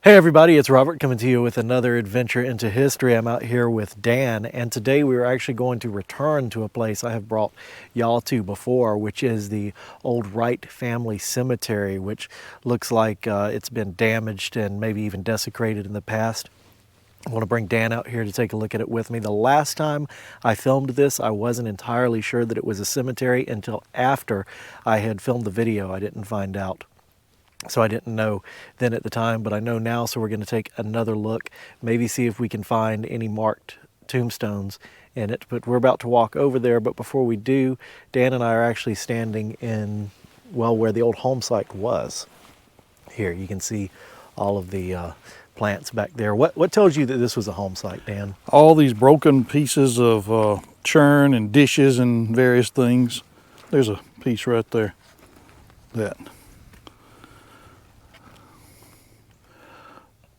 Hey everybody, it's Robert coming to you with another adventure into history. I'm out here with Dan, and today we are actually going to return to a place I have brought y'all to before, which is the old Wright family cemetery, which looks like it's been damaged and maybe even desecrated in the past. I want to bring Dan out here to take a look at it with me. The last time I filmed this, I wasn't entirely sure that it was a cemetery until after I had filmed the video. I didn't find out. So I didn't know then at the time, but I know now, so we're going to take another look, maybe see if we can find any marked tombstones in it. But we're about to walk over there, but before we do, Dan and I are actually standing in, well, where the old home site was. Here, you can see all of the plants back there. What tells you that this was a home site, Dan? All these broken pieces of churn and dishes and various things. There's a piece right there. That.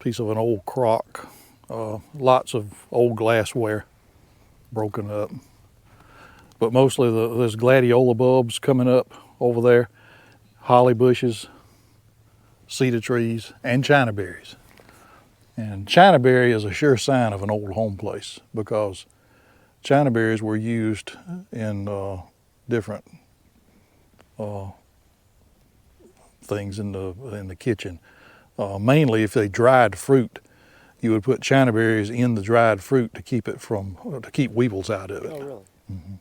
Piece of an old crock, lots of old glassware broken up, but mostly there's gladiola bulbs coming up over there, holly bushes, cedar trees, and china berries. And china berry is a sure sign of an old home place because china berries were used in different things in the kitchen. Mainly if they dried fruit, you would put china berries in the dried fruit to keep weevils out of it. Oh, really? Mm-hmm.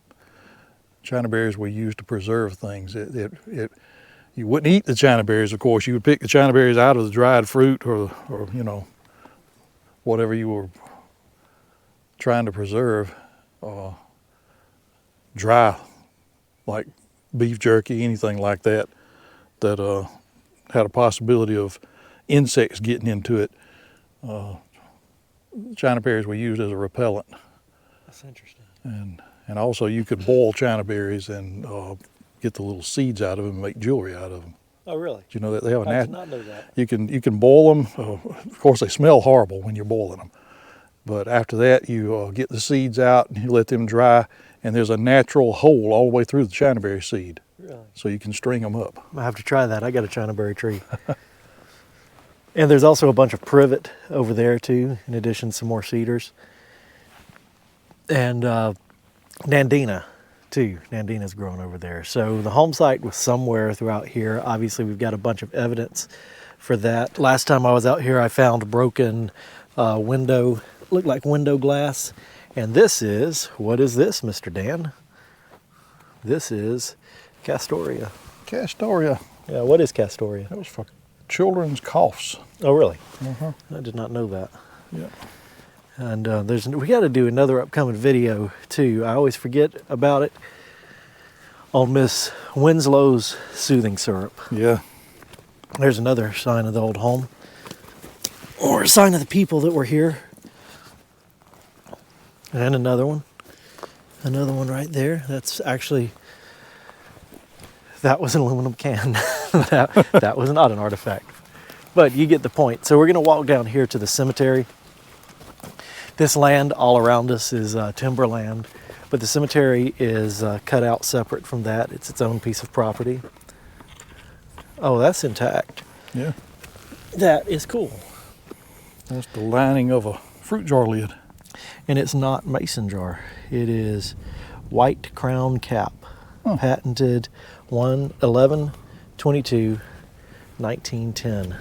China berries were used to preserve things. You wouldn't eat the china berries, of course. You would pick the china berries out of the dried fruit or you know, whatever you were trying to preserve. Dry, like beef jerky, anything like that, that had a possibility of insects getting into it. China berries were used as a repellent. That's interesting. And also you could boil china berries and get the little seeds out of them and make jewelry out of them. Oh, really? Do you know that they have I did not know that. You can boil them. Of course, they smell horrible when you're boiling them. But after that, you get the seeds out and you let them dry, and there's a natural hole all the way through the china berry seed. Really? So you can string them up. I have to try that. I got a china berry tree. And there's also a bunch of privet over there too, in addition to some more cedars. And Nandina too. Nandina's growing over there. So the home site was somewhere throughout here. Obviously we've got a bunch of evidence for that. Last time I was out here I found broken window, looked like window glass. And this is, what is this, Mr. Dan? This is Castoria. Castoria. Yeah, what is Castoria? That was for children's coughs. Oh, really? Uh-huh. I did not know that. Yeah. And we got to do another upcoming video too. I always forget about it. On Miss Winslow's soothing syrup. Yeah. There's another sign of the old home, or a sign of the people that were here. And another one right there. That's actually, that was an aluminum can. that was not an artifact. But you get the point. So we're going to walk down here to the cemetery. This land all around us is timberland, but the cemetery is cut out separate from that. It's its own piece of property. Oh, that's intact. Yeah. That is cool. That's the lining of a fruit jar lid. And it's not mason jar. It is white crown cap. Patented 11/22/1910.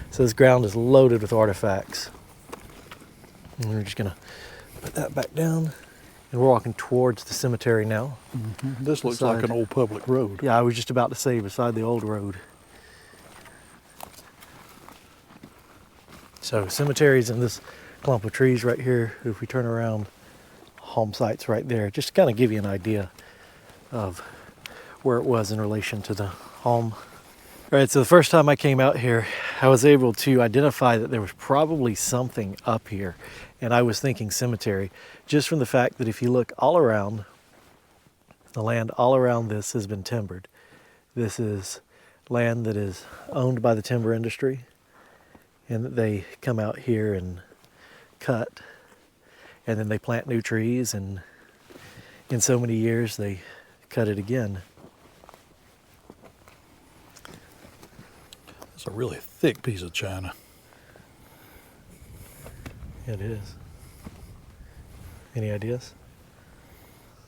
So this ground is loaded with artifacts. And we're just gonna put that back down. And we're walking towards the cemetery now. Mm-hmm. This looks like an old public road. Yeah, I was just about to say beside the old road. So cemeteries in this clump of trees right here. If we turn around, home sites right there. Just to kind of give you an idea of where it was in relation to the home. All right, so the first time I came out here, I was able to identify that there was probably something up here. And I was thinking cemetery, just from the fact that if you look all around, the land all around this has been timbered. This is land that is owned by the timber industry, and that they come out here and cut, and then they plant new trees, and in so many years they cut it again. It's a really thick piece of china. It is. Any ideas?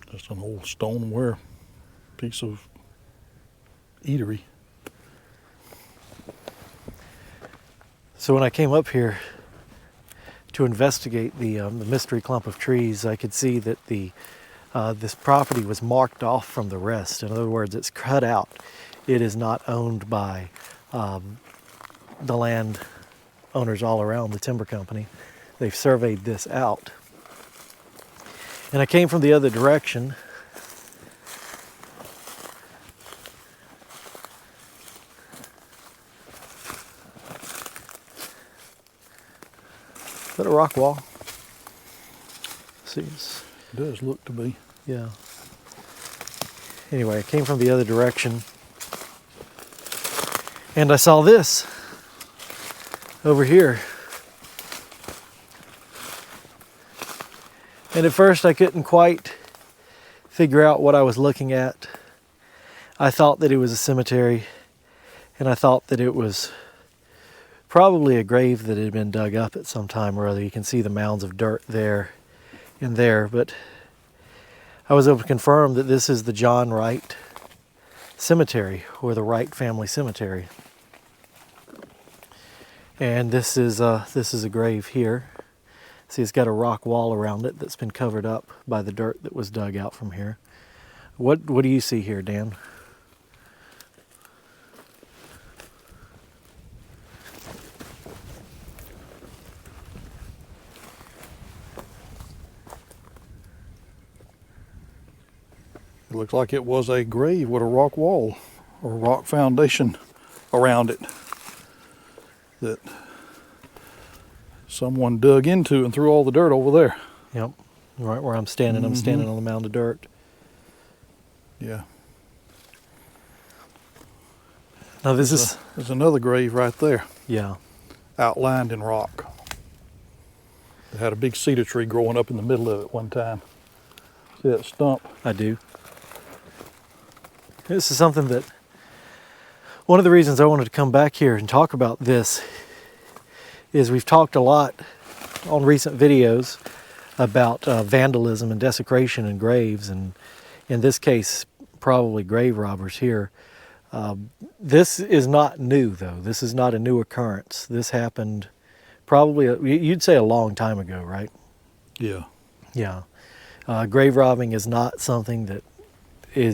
Just an old stoneware piece of eatery. So when I came up here to investigate the mystery clump of trees, I could see that this property was marked off from the rest. In other words, it's cut out. It is not owned by the land owners all around the timber company. They've surveyed this out. And I came from the other direction. Is that a rock wall? See, It does look to be. yeah. Anyway, I came from the other direction and I saw this over here. And at first I couldn't quite figure out what I was looking at. I thought that it was a cemetery, and I thought that it was probably a grave that had been dug up at some time or other. You can see the mounds of dirt there and there, but I was able to confirm that this is the John Wright cemetery, or the Wright family cemetery. And this is a grave here. See, it's got a rock wall around it that's been covered up by the dirt that was dug out from here. What do you see here, Dan? It looks like it was a grave with a rock wall or a rock foundation around it that someone dug into and threw all the dirt over there. Yep, right where I'm standing. I'm standing on a mound of dirt. Yeah. Now this is... There's another grave right there, Yeah. outlined in rock. It had a big cedar tree growing up in the middle of it one time. See that stump? I do. This is something that... One of the reasons I wanted to come back here and talk about this is we've talked a lot on recent videos about vandalism and desecration in graves, and in this case, probably grave robbers here. This is not new, though. This is not a new occurrence. This happened probably, you'd say, a long time ago, right? Yeah. Yeah. Grave robbing is not something that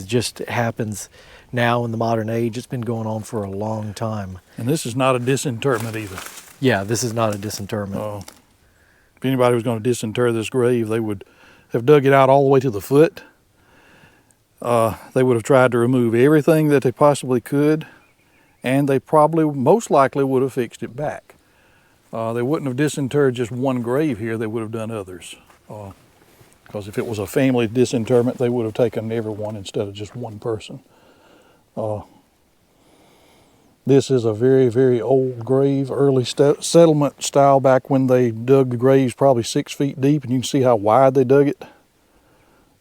just happens now in the modern age. It's been going on for a long time. And this is not a disinterment either. Yeah, this is not a disinterment. If anybody was going to disinter this grave, they would have dug it out all the way to the foot. They would have tried to remove everything that they possibly could, and they probably, most likely, would have fixed it back. They wouldn't have disinterred just one grave here, they would have done others. Because if it was a family disinterment, they would have taken everyone instead of just one person. This is a very, very old grave, early settlement style, back when they dug the graves probably 6 feet deep, and you can see how wide they dug it.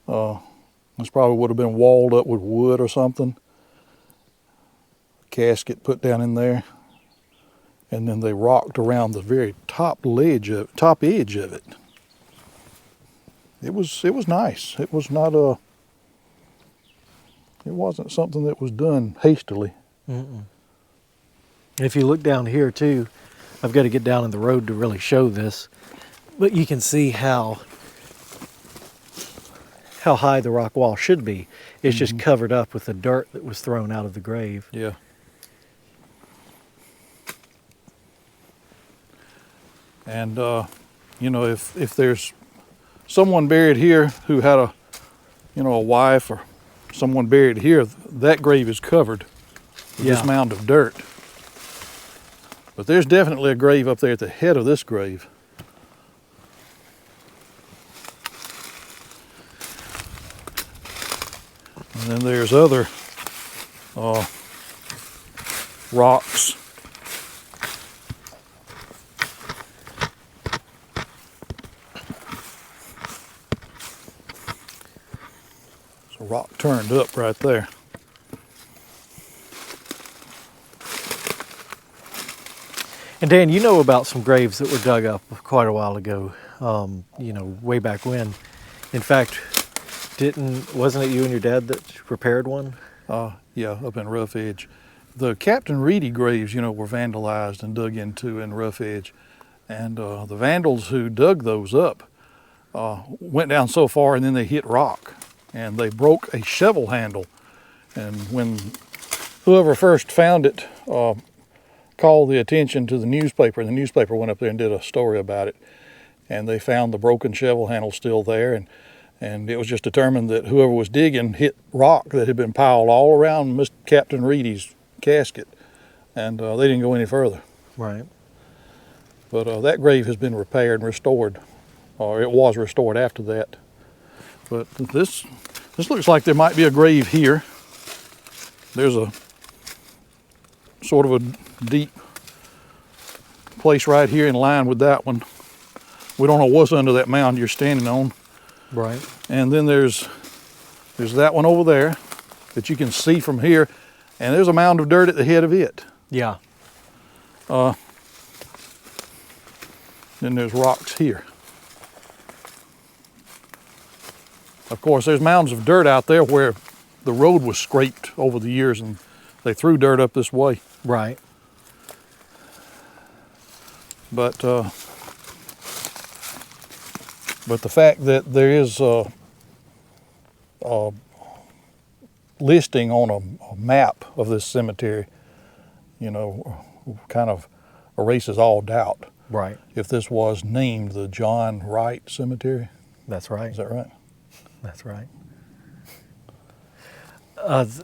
This probably would have been walled up with wood or something. Casket put down in there. And then they rocked around the very top edge of it. It was nice. It was not it wasn't something that was done hastily. Mm-mm. If you look down here too, I've got to get down in the road to really show this, but you can see how high the rock wall should be. It's just covered up with the dirt that was thrown out of the grave. Yeah. And you know, if there's someone buried here who had a wife, or someone buried here, that grave is covered with this mound of dirt. But there's definitely a grave up there at the head of this grave. And then there's other rocks. So rock turned up right there. And Dan, you know about some graves that were dug up quite a while ago, way back when. In fact, wasn't it you and your dad that repaired one? Yeah, up in Rough Edge. The Captain Reedy graves, were vandalized and dug into in Rough Edge. And the vandals who dug those up went down so far and then they hit rock. And they broke a shovel handle. And when whoever first found it called the attention to the newspaper, and the newspaper went up there and did a story about it. And they found the broken shovel handle still there. And it was just determined that whoever was digging hit rock that had been piled all around Mr. Captain Reedy's casket, and they didn't go any further. Right. But that grave has been repaired and restored, or it was restored after that. But this looks like there might be a grave here. There's a sort of a deep place right here in line with that one. We don't know what's under that mound you're standing on. Right. And then there's that one over there that you can see from here, and there's a mound of dirt at the head of it. Yeah. Then there's rocks here. Of course, there's mounds of dirt out there where the road was scraped over the years, and they threw dirt up this way. Right. But the fact that there is a listing on a map of this cemetery, kind of erases all doubt. Right. If this was named the John Wright Cemetery. That's right. Is that right? That's right.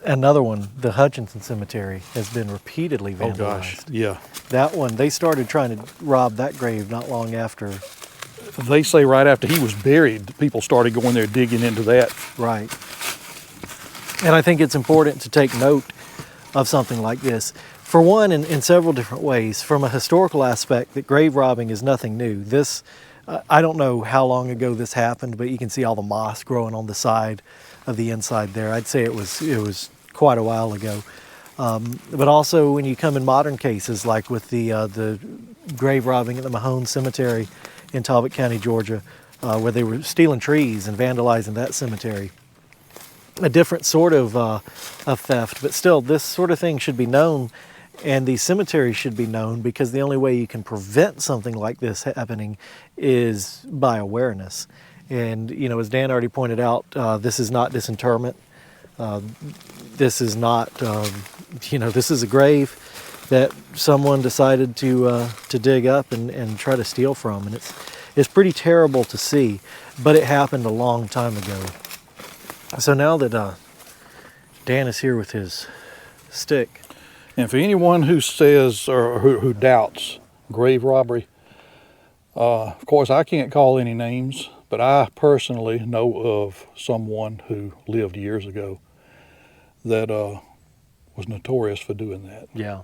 Another one, the Hutchinson Cemetery, has been repeatedly vandalized. Oh gosh, yeah. That one, they started trying to rob that grave not long after. They say right after he was buried, people started going there digging into that. Right. And I think it's important to take note of something like this. For one, in several different ways. From a historical aspect, that grave robbing is nothing new. This, I don't know how long ago this happened, but you can see all the moss growing on the side of the inside there. I'd say it was quite a while ago. But also when you come in modern cases, like with the grave robbing at the Mahone Cemetery in Talbot County, Georgia, where they were stealing trees and vandalizing that cemetery. A different sort of theft, but still, this sort of thing should be known, and these cemeteries should be known, because the only way you can prevent something like this happening is by awareness. And, as Dan already pointed out, this is not disinterment. This is not, this is a grave that someone decided to dig up and try to steal from. And it's pretty terrible to see, but it happened a long time ago. So now that Dan is here with his stick. And for anyone who says or who doubts grave robbery, of course I can't call any names, but I personally know of someone who lived years ago that was notorious for doing that. Yeah.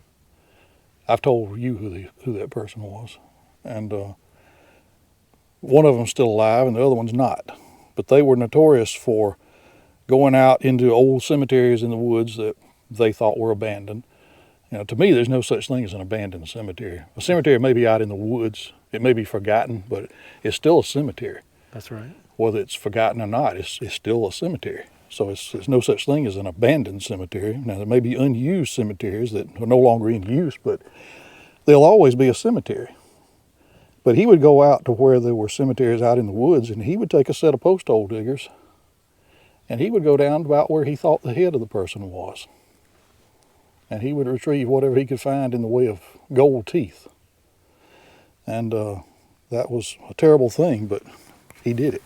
I've told you who that person was, and one of them's still alive and the other one's not. But they were notorious for going out into old cemeteries in the woods that they thought were abandoned. To me, there's no such thing as an abandoned cemetery. A cemetery may be out in the woods, it may be forgotten, but it's still a cemetery. That's right. Whether it's forgotten or not, it's still a cemetery. So there's no such thing as an abandoned cemetery. Now, there may be unused cemeteries that are no longer in use, but they'll always be a cemetery. But he would go out to where there were cemeteries out in the woods, and he would take a set of post hole diggers, and he would go down about where he thought the head of the person was. And he would retrieve whatever he could find in the way of gold teeth. And that was a terrible thing, but he did it.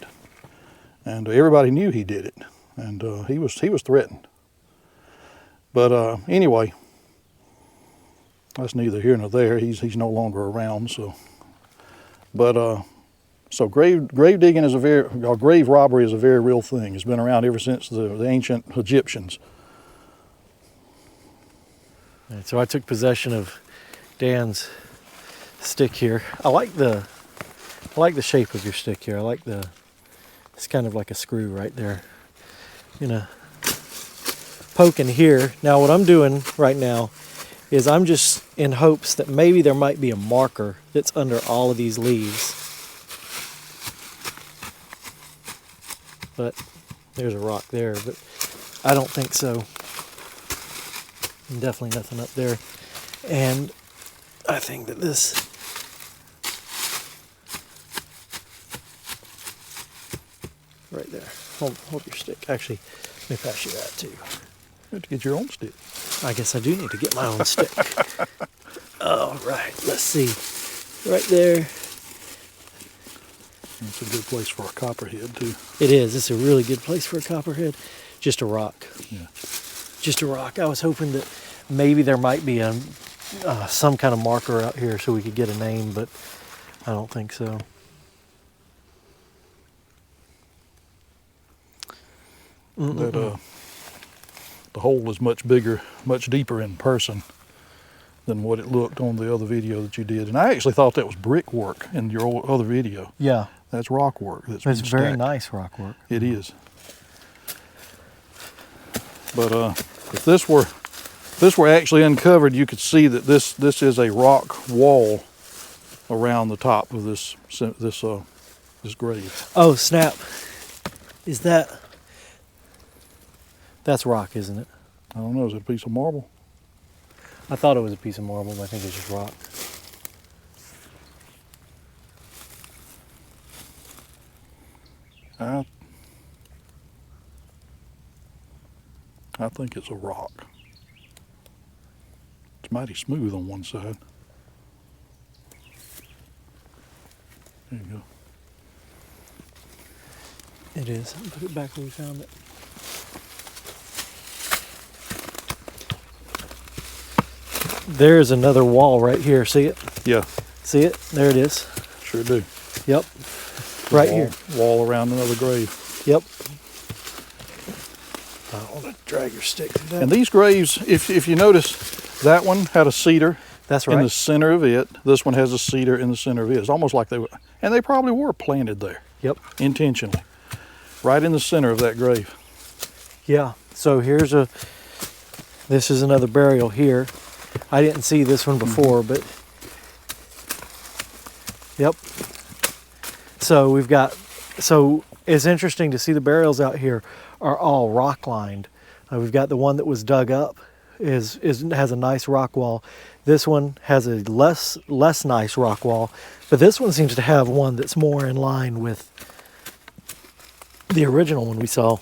And everybody knew he did it. And he was threatened. But anyway, that's neither here nor there. He's no longer around. So grave digging is grave robbery is a very real thing. It's been around ever since the ancient Egyptians. And so I took possession of Dan's stick here. I like the shape of your stick here. It's kind of like a screw right there. Poking here. Now what I'm doing right now is I'm just in hopes that maybe there might be a marker that's under all of these leaves. But there's a rock there, but I don't think so. Definitely nothing up there. And I think that this right there. Hold your stick. Actually, let me pass you that too. You have to get your own stick. I guess I do need to get my own stick. All right, let's see. Right there. It's a good place for a copperhead too. It is. It's a really good place for a copperhead. Just a rock. Yeah. Just a rock. I was hoping that maybe there might be some kind of marker out here so we could get a name, but I don't think so. That the hole is much bigger, much deeper in person than what it looked on the other video that you did. And I actually thought that was brickwork in your other video. Yeah. That's rock work. It's very nice rock work. It is. But if this were actually uncovered, you could see that this is a rock wall around the top of this grave. Oh, snap. Is that's rock, isn't it? I don't know, is it a piece of marble? I thought it was a piece of marble, but I think it's just rock. I think it's a rock. It's mighty smooth on one side. There you go. It is. Put it back where we found it. There's another wall right here. See it? Yeah. See it? There it is. Sure do. Yep. Right here. Wall around another grave. Yep. I want to drag your stick through that. And these graves, if you notice, that one had a cedar. That's right. In the center of it. This one has a cedar in the center of it. It's almost like and they probably were planted there. Yep. Intentionally. Right in the center of that grave. Yeah. So this is another burial here. I didn't see this one before, but yep. So it's interesting to see the burials out here are all rock lined. We've got the one that was dug up has a nice rock wall. This one has a less nice rock wall, but this one seems to have one that's more in line with the original one we saw.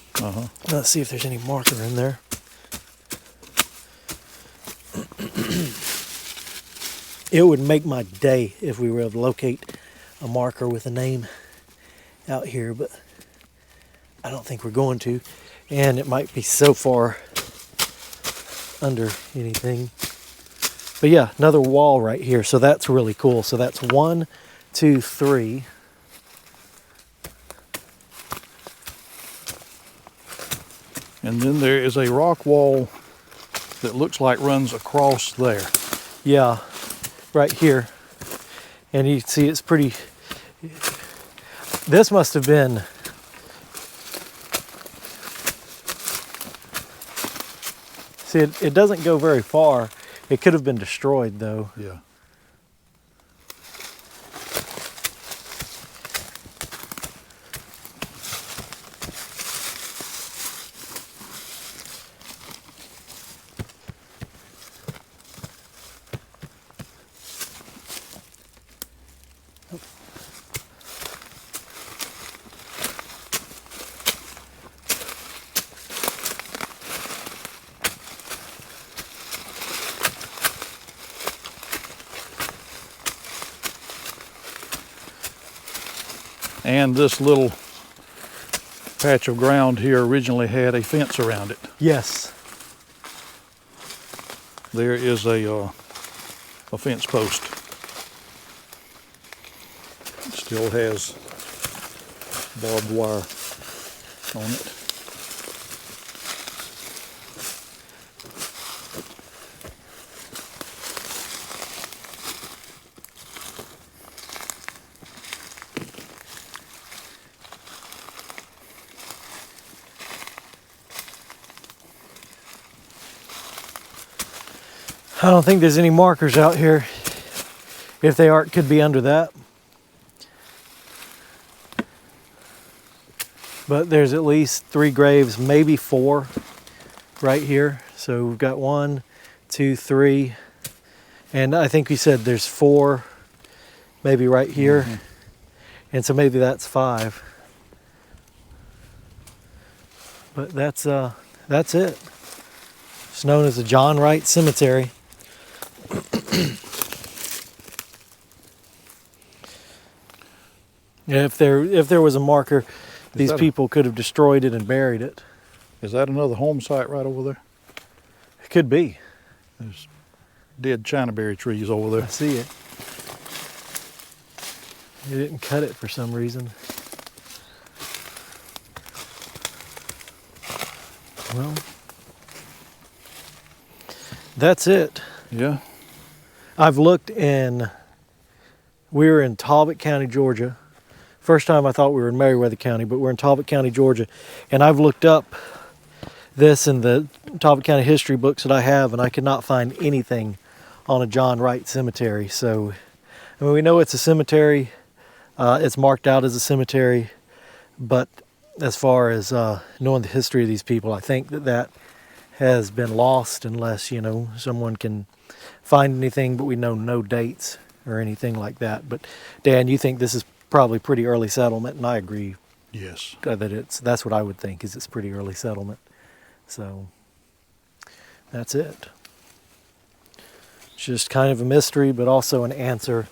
Let's see if there's any marker in there. It would make my day if we were able to locate a marker with a name out here, but I don't think we're going to. And it might be so far under anything. But yeah, another wall right here. So that's really cool. So that's 1, 2, 3. And then there is a rock wall that looks like runs across there. Yeah, right here. And you can see it's pretty, this must have been, see it doesn't go very far. It could have been destroyed though. Yeah. And this little patch of ground here originally had a fence around it. Yes. There is a fence post. It still has barbed wire on it. I don't think there's any markers out here. If they are, it could be under that. But there's at least 3 graves, maybe 4 right here. So we've got 1, 2, 3. And I think we said there's 4 maybe right here. Mm-hmm. And so maybe that's 5. But that's it. It's known as the John Wright Cemetery. If there was a marker, these people could have destroyed it and buried it. Is that another home site right over there? It could be. There's dead chinaberry trees over there. I see it. You didn't cut it for some reason. Well, that's it. Yeah. I've looked we were in Talbot County, Georgia. First time I thought we were in Meriwether County, but we're in Talbot County, Georgia. And I've looked up this in the Talbot County history books that I have, and I could not find anything on a John Wright cemetery. So, I mean, we know it's a cemetery. It's marked out as a cemetery. But as far as knowing the history of these people, I think that has been lost unless, someone can find anything, but we know no dates or anything like that. But Dan, you think this is probably pretty early settlement, and I agree. Yes. That's what I would think, is it's pretty early settlement. So that's it. It's just kind of a mystery, but also an answer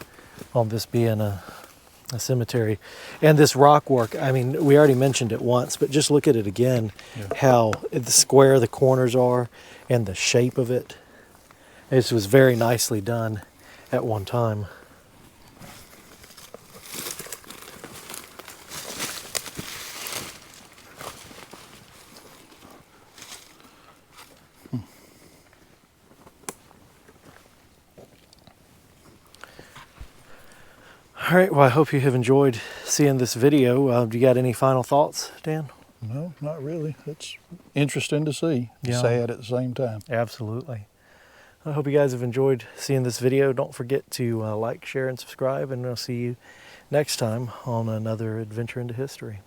on this being a cemetery. And this rock work, I mean, we already mentioned it once, but just look at it again, how the square the corners are and the shape of it. This was very nicely done at one time. All right, well, I hope you have enjoyed seeing this video. Do you got any final thoughts, Dan? No, not really. It's interesting to see. Yeah. Sad at the same time. Absolutely. I hope you guys have enjoyed seeing this video. Don't forget to like, share, and subscribe, and I'll see you next time on another adventure into history.